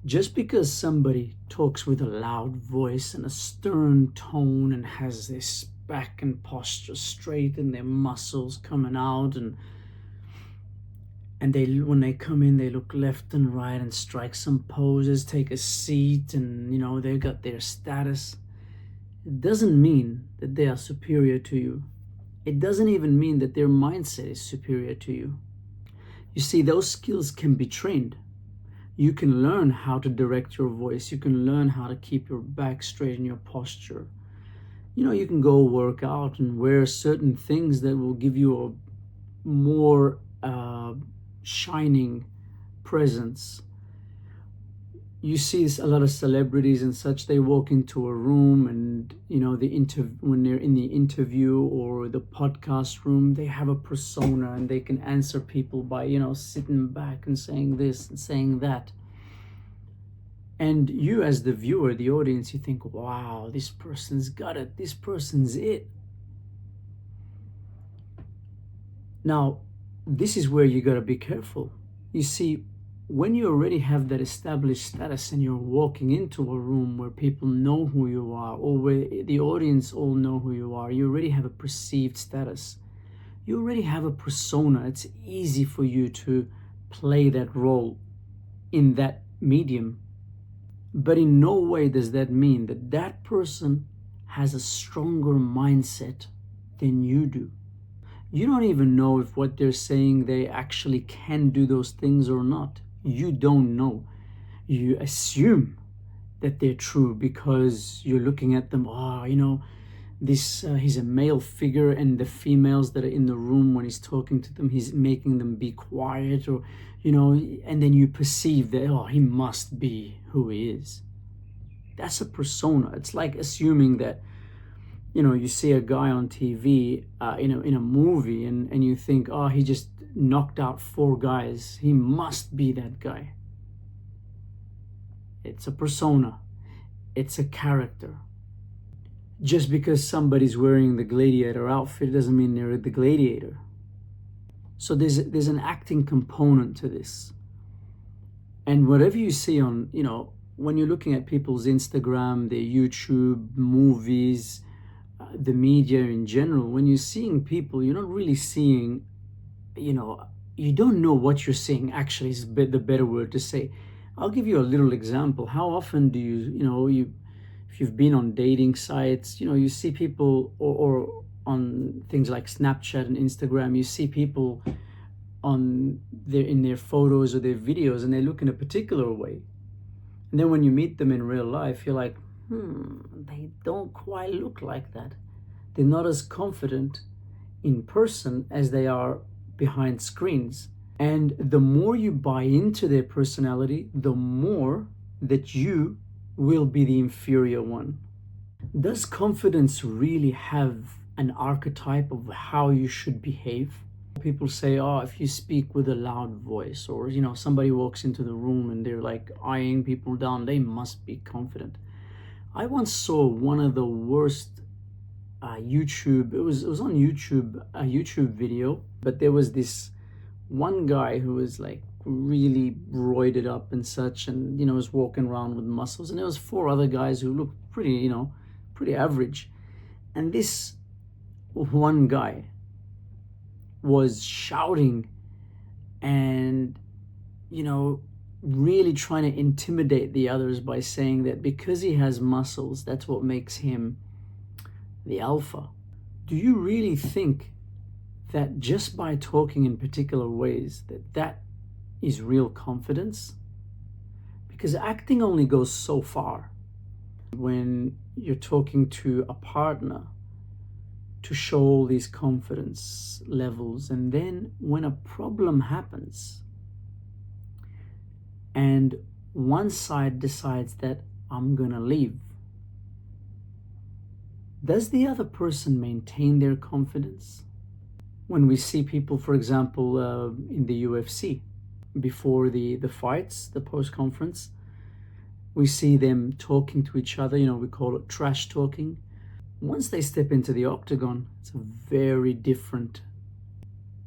Just because somebody talks with a loud voice and a stern tone and has this back and posture straight and their muscles coming out, and they, when they come in, they look left and right and strike some poses, take a seat, and they've got their status, it doesn't mean that they are superior to you. It doesn't even mean that their mindset is superior to you. You see, those skills can be trained. You can learn how to direct your voice. You can learn how to keep your back straight in your posture. You can go work out and wear certain things that will give you a more shining presence. You see a lot of celebrities and such, they walk into a room and when they're in the interview or the podcast room, they have a persona and they can answer people by sitting back and saying this and saying that. And you, as the viewer, the audience, you think, wow, this person's got it, this person's it. Now, this is where you got to be careful. You see, when you already have that established status and you're walking into a room where people know who you are, or where the audience all know who you are, you already have a perceived status. You already have a persona. It's easy for you to play that role in that medium. But in no way does that mean that that person has a stronger mindset than you do. You don't even know if what they're saying they actually can do those things or not. You don't know. You assume that they're true because you're looking at them. He's a male figure, and the females that are in the room, when he's talking to them, he's making them be quiet, or and then you perceive that, he must be who he is. That's a persona. It's like assuming that you see a guy on TV in a movie, and you think, he just knocked out 4 guys, he must be that guy. It's a persona. It's a character. Just because somebody's wearing the gladiator outfit doesn't mean they're the gladiator. So there's an acting component to this. And whatever you see on, when you're looking at people's Instagram, their YouTube, movies, the media in general, when you're seeing people, you're not really seeing, you don't know what you're seeing, actually, is the better word to say. I'll give you a little example. How often do if you've been on dating sites, you see people, or on things like Snapchat and Instagram, you see people in their photos or their videos, and they look in a particular way. And then when you meet them in real life, you're like, they don't quite look like that. They're not as confident in person as they are behind screens. And the more you buy into their personality, the more that you will be the inferior one. Does confidence really have an archetype of how you should behave? People say, if you speak with a loud voice, or somebody walks into the room and they're like eyeing people down, they must be confident. I once saw one of the worst YouTube, it was on YouTube, a YouTube video, but there was this one guy who was like really roided up and such, and was walking around with muscles, and there was 4 other guys who looked pretty average, and this one guy was shouting and really trying to intimidate the others by saying that because he has muscles, that's what makes him the alpha. Do you really think that just by talking in particular ways that is real confidence? Because acting only goes so far. When you're talking to a partner, to show all these confidence levels, and then when a problem happens and one side decides that I'm gonna leave, does the other person maintain their confidence? When we see people, for example, in the UFC, before the fights, the post-conference, we see them talking to each other, we call it trash talking. Once they step into the octagon, it's a very different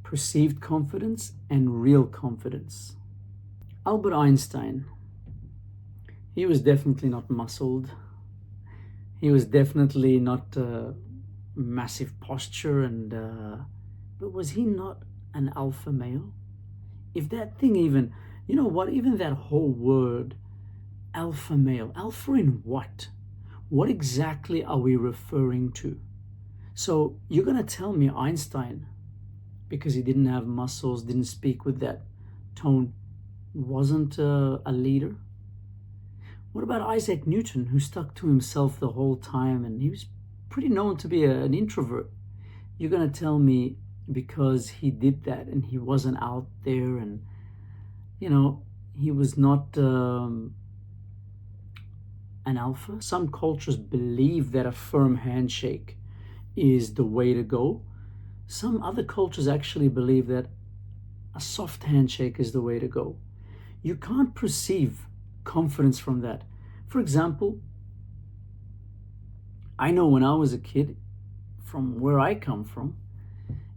perceived confidence and real confidence. Albert Einstein, He was definitely not muscled. He was definitely not massive posture, and but was he not an alpha male? If that thing even, you know what, even that whole word, alpha male, alpha in what? What exactly are we referring to? So you're gonna tell me Einstein, because he didn't have muscles, didn't speak with that tone, wasn't a leader? What about Isaac Newton, who stuck to himself the whole time and he was pretty known to be an introvert? You're going to tell me because he did that and he wasn't out there and, you know, he was not an alpha? Some cultures believe that a firm handshake is the way to go. Some other cultures actually believe that a soft handshake is the way to go. You can't perceive confidence from that. For example, I know when I was a kid, from where I come from,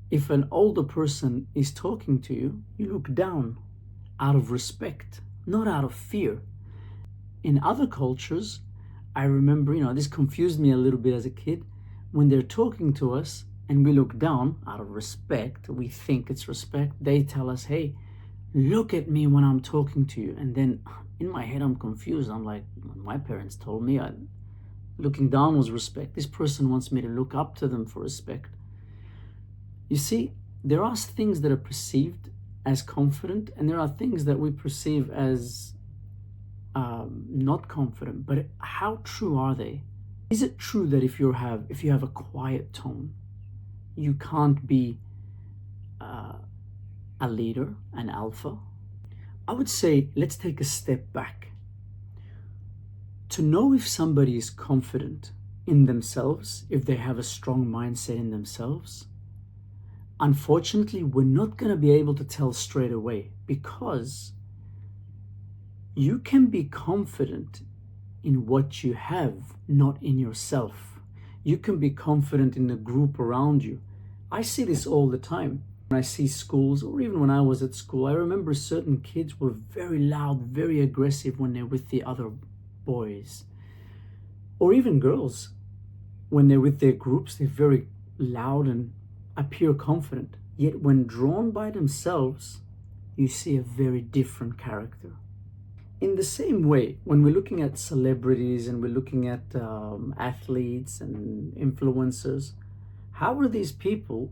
if an older person is talking to you, you look down out of respect, not out of fear. In other cultures, I remember, this confused me a little bit as a kid. When they're talking to us and we look down out of respect, we think it's respect, they tell us, hey, look at me when I'm talking to you. And then in my head, I'm confused. I'm like, my parents told me looking down was respect. This person wants me to look up to them for respect. You see, there are things that are perceived as confident, and there are things that we perceive as not confident. But how true are they? Is it true that if you have a quiet tone, you can't be a leader, an alpha? I would say let's take a step back. To know if somebody is confident in themselves, if they have a strong mindset in themselves, unfortunately, we're not going to be able to tell straight away, because you can be confident in what you have, not in yourself. You can be confident in the group around you. I see this all the time. When I see schools, or even when I was at school, I remember certain kids were very loud, very aggressive when they're with the other boys. Or even girls, when they're with their groups, they're very loud and appear confident. Yet when drawn by themselves, you see a very different character. In the same way, when we're looking at celebrities and we're looking at athletes and influencers, how are these people,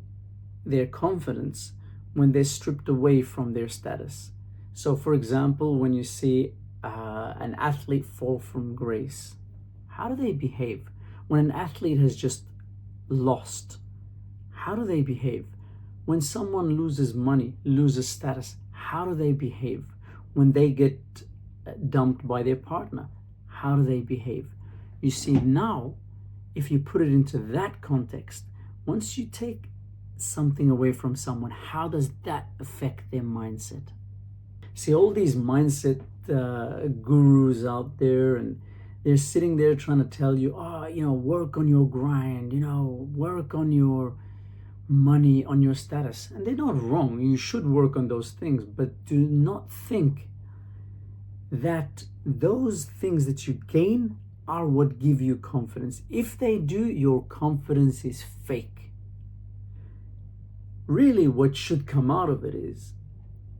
their confidence, when they're stripped away from their status? So for example, when you see an athlete fall from grace, how do they behave? When an athlete has just lost, how do they behave? When someone loses money, loses status, how do they behave? When they get dumped by their partner, how do they behave? You see, now, if you put it into that context, once you take something away from someone, how does that affect their mindset? See, all these mindset gurus out there, and they're sitting there trying to tell you, work on your grind, work on your money, on your status. And they're not wrong. You should work on those things, but do not think that those things that you gain are what give you confidence. If they do, your confidence is fake. Really, what should come out of it is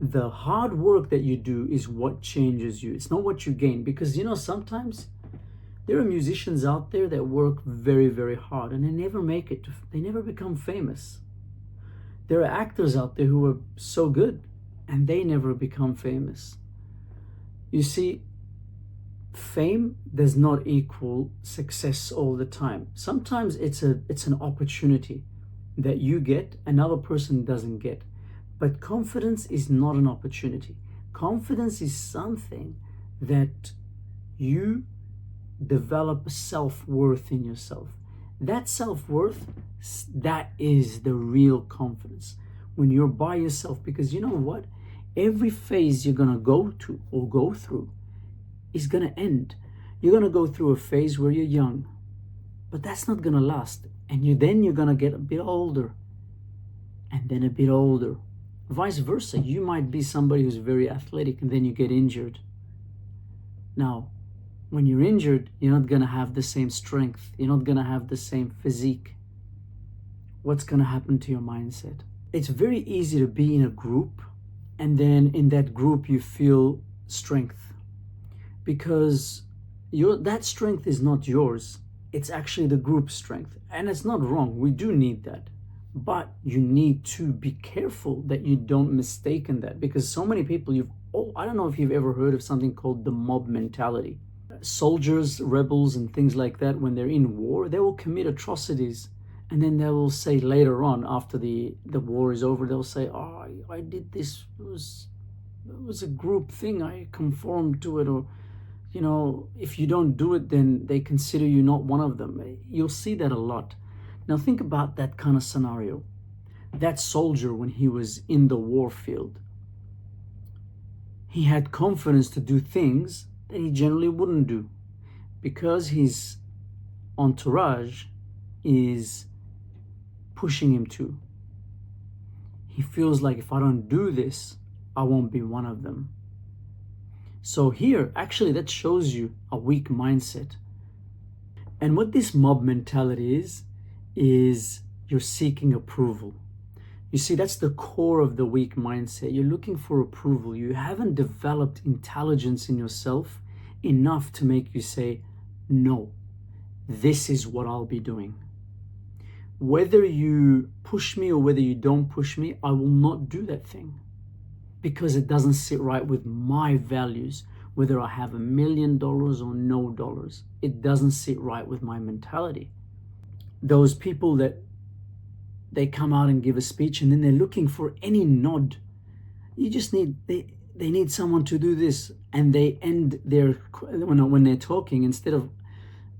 the hard work that you do is what changes you. It's not what you gain. Because, sometimes there are musicians out there that work very, very hard and they never make it. They never become famous. There are actors out there who are so good and they never become famous. You see, fame does not equal success all the time. Sometimes it's an opportunity that you get, another person doesn't get. But confidence is not an opportunity. Confidence is something that you develop self-worth in yourself. That self-worth, that is the real confidence. When you're by yourself, because you know what? Every phase you're going to go to or go through is going to end. You're going to go through a phase where you're young, but that's not going to last. And then you're going to get a bit older, and then a bit older. Vice versa, you might be somebody who's very athletic and then you get injured. Now, When you're injured, you're not going to have the same strength. You're not going to have the same physique. What's going to happen to your mindset? It's very easy to be in a group, and then in that group you feel strength, because that strength is not yours. It's actually the group's strength. And it's not wrong. We do need that. But you need to be careful that you don't mistake that, because so many people, I don't know if you've ever heard of something called the mob mentality. Soldiers, rebels, and things like that, when they're in war, they will commit atrocities, and then they will say later on, after the war is over, they'll say, "Oh, I did this. It was a group thing. I conformed to it." Or, if you don't do it, then they consider you not one of them. You'll see that a lot. Now think about that kind of scenario. That soldier, when he was in the war field, he had confidence to do things that he generally wouldn't do, because his entourage is pushing him to. He feels like, if I don't do this, I won't be one of them. So here, actually, that shows you a weak mindset. And what this mob mentality is you're seeking approval. You see, that's the core of the weak mindset. You're looking for approval. You haven't developed intelligence in yourself enough to make you say, no, this is what I'll be doing. Whether you push me or whether you don't push me, I will not do that thing, because it doesn't sit right with my values. Whether I have $1 million or no dollars, it doesn't sit right with my mentality. Those people that they come out and give a speech, and then they're looking for any nod. They need someone to do this, and they end when they're talking, instead of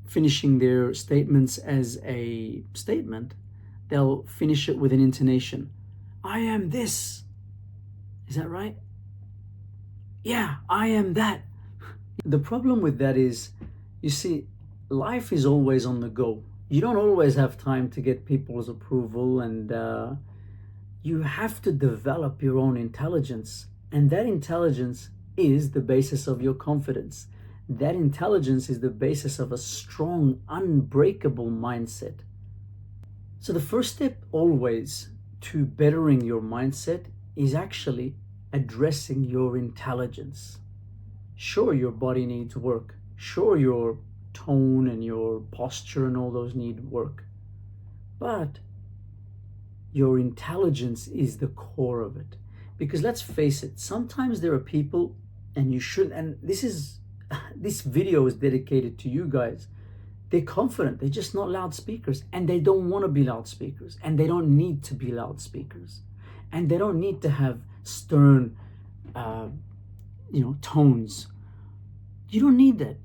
finishing their statements as a statement, they'll finish it with an intonation. I am this. Is that right? Yeah, I am that. The problem with that is, you see, life is always on the go. You don't always have time to get people's approval, and you have to develop your own intelligence. And that intelligence is the basis of your confidence. That intelligence is the basis of a strong, unbreakable mindset. So the first step always to bettering your mindset is actually addressing your intelligence. Sure, your body needs work. Sure, your tone and your posture and all those need work. But your intelligence is the core of it. Because let's face it, sometimes there are people, and this video is dedicated to you guys. They're confident, they're just not loudspeakers, and they don't want to be loudspeakers, and they don't need to be loudspeakers, and they don't need to have stern tones. You don't need that.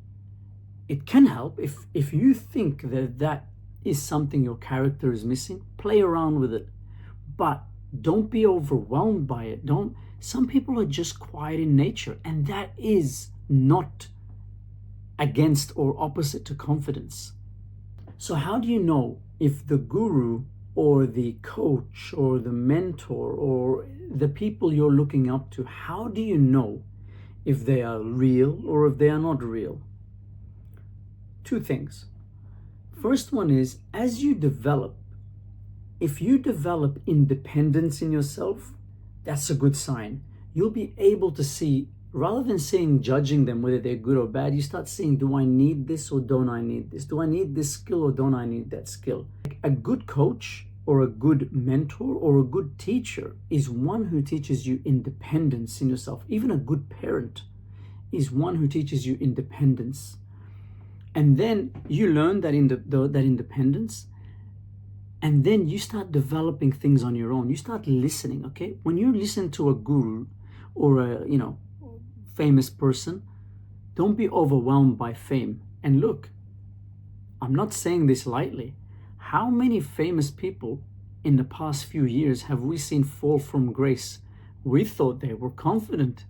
It can help if you think that is something your character is missing. Play around with it, but don't be overwhelmed by it. Some people are just quiet in nature, and that is not against or opposite to confidence. So how do you know if the guru or the coach or the mentor or the people you're looking up to, how do you know if they are real or if they are not real? Two things. First one is, if you develop independence in yourself, that's a good sign. You'll be able to see, rather than judging them whether they're good or bad, you start seeing, do I need this or don't I need this? Do I need this skill or don't I need that skill? A good coach or a good mentor or a good teacher is one who teaches you independence in yourself. Even a good parent is one who teaches you independence. And then you learn that independence, and then you start developing things on your own. You start listening, okay? When you listen to a guru or a famous person, don't be overwhelmed by fame. And look, I'm not saying this lightly. How many famous people in the past few years have we seen fall from grace? We thought they were confident.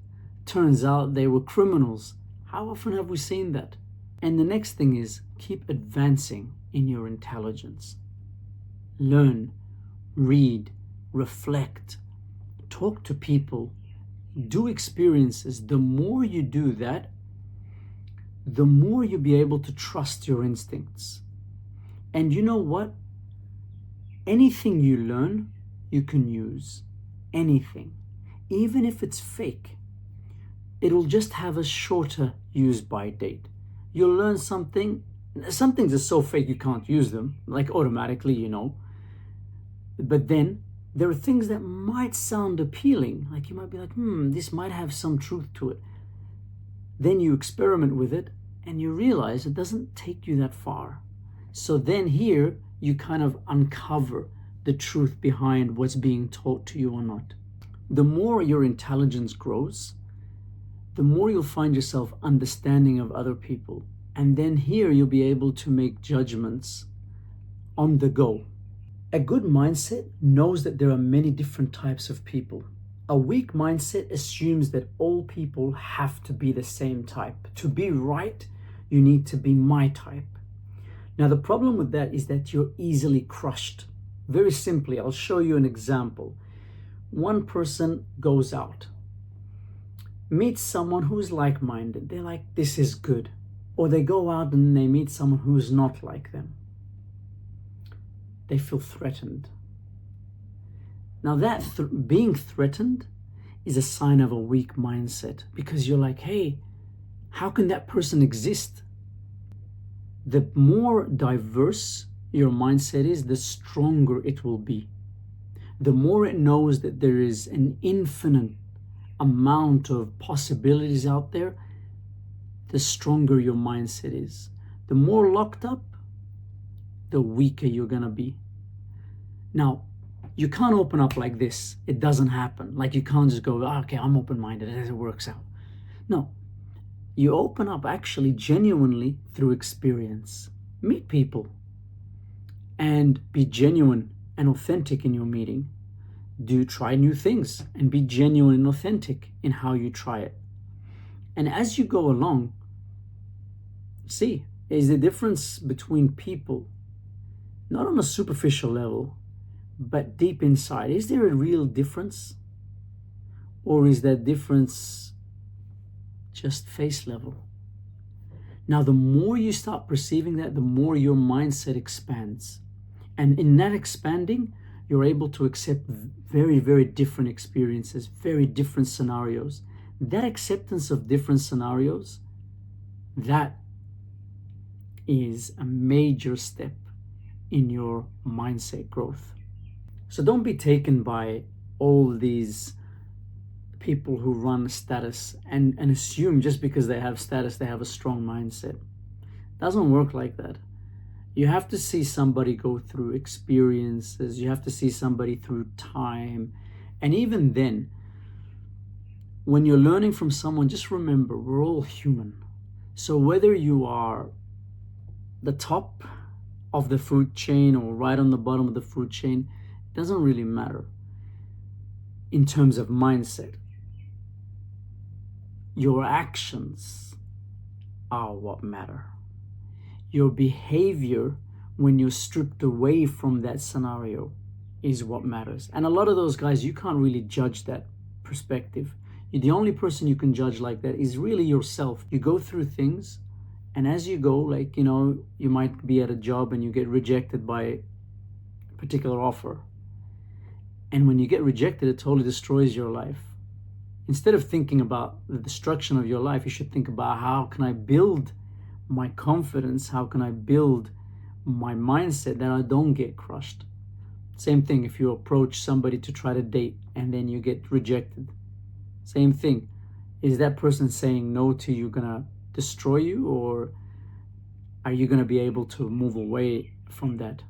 Turns out they were criminals. How often have we seen that? And the next thing is, keep advancing in your intelligence. Learn, read, reflect, talk to people, do experiences. The more you do that, the more you'll be able to trust your instincts. And you know what? Anything you learn, you can use. Anything. Even if it's fake, it'll just have a shorter use-by date. You'll learn something. Some things are so fake you can't use them, like automatically, you know. But then there are things that might sound appealing. Like you might be like, this might have some truth to it. Then you experiment with it and you realize it doesn't take you that far. So then here you kind of uncover the truth behind what's being taught to you or not. The more your intelligence grows, the more you'll find yourself understanding of other people. And then here you'll be able to make judgments on the go. A good mindset knows that there are many different types of people. A weak mindset assumes that all people have to be the same type. To be right, you need to be my type. Now the problem with that is that you're easily crushed. Very simply, I'll show you an example. One person goes out, meets someone who's like-minded. They're like, this is good. Or they go out and they meet someone who's not like them. They feel threatened. Now that being threatened is a sign of a weak mindset, because you're like, hey, how can that person exist? The more diverse your mindset is, the stronger it will be. The more it knows that there is an infinite amount of possibilities out there, the stronger your mindset is. The more locked up, the weaker you're gonna be. Now, you can't open up like this. It doesn't happen. Like you can't just go, okay, I'm open-minded as it works out. No, you open up actually genuinely through experience. Meet people and be genuine and authentic in your meeting. Do try new things and be genuine and authentic in how you try it. And as you go along, see, is the difference between people, not on a superficial level, but deep inside. Is there a real difference? Or is that difference just face level? Now, the more you start perceiving that, the more your mindset expands. And in that expanding, you're able to accept very, very different experiences, very different scenarios. That acceptance of different scenarios, that is a major step in your mindset growth. So don't be taken by all these people who run status and assume just because they have status, they have a strong mindset. It doesn't work like that. You have to see somebody go through experiences. You have to see somebody through time. And even then, when you're learning from someone, just remember, we're all human. So whether you are the top of the food chain or right on the bottom of the food chain, it doesn't really matter in terms of mindset. Your actions are what matter. Your behavior when you're stripped away from that scenario is what matters. And a lot of those guys, you can't really judge that perspective. The only person you can judge like that is really yourself. You go through things, and as you go, like, you know, you might be at a job and you get rejected by a particular offer. And when you get rejected, it totally destroys your life. Instead of thinking about the destruction of your life, you should think about how can I build my confidence? How can I build my mindset that I don't get crushed? Same thing if you approach somebody to try to date and then you get rejected. Same thing. Is that person saying no to you gonna destroy you, or are you gonna be able to move away from that?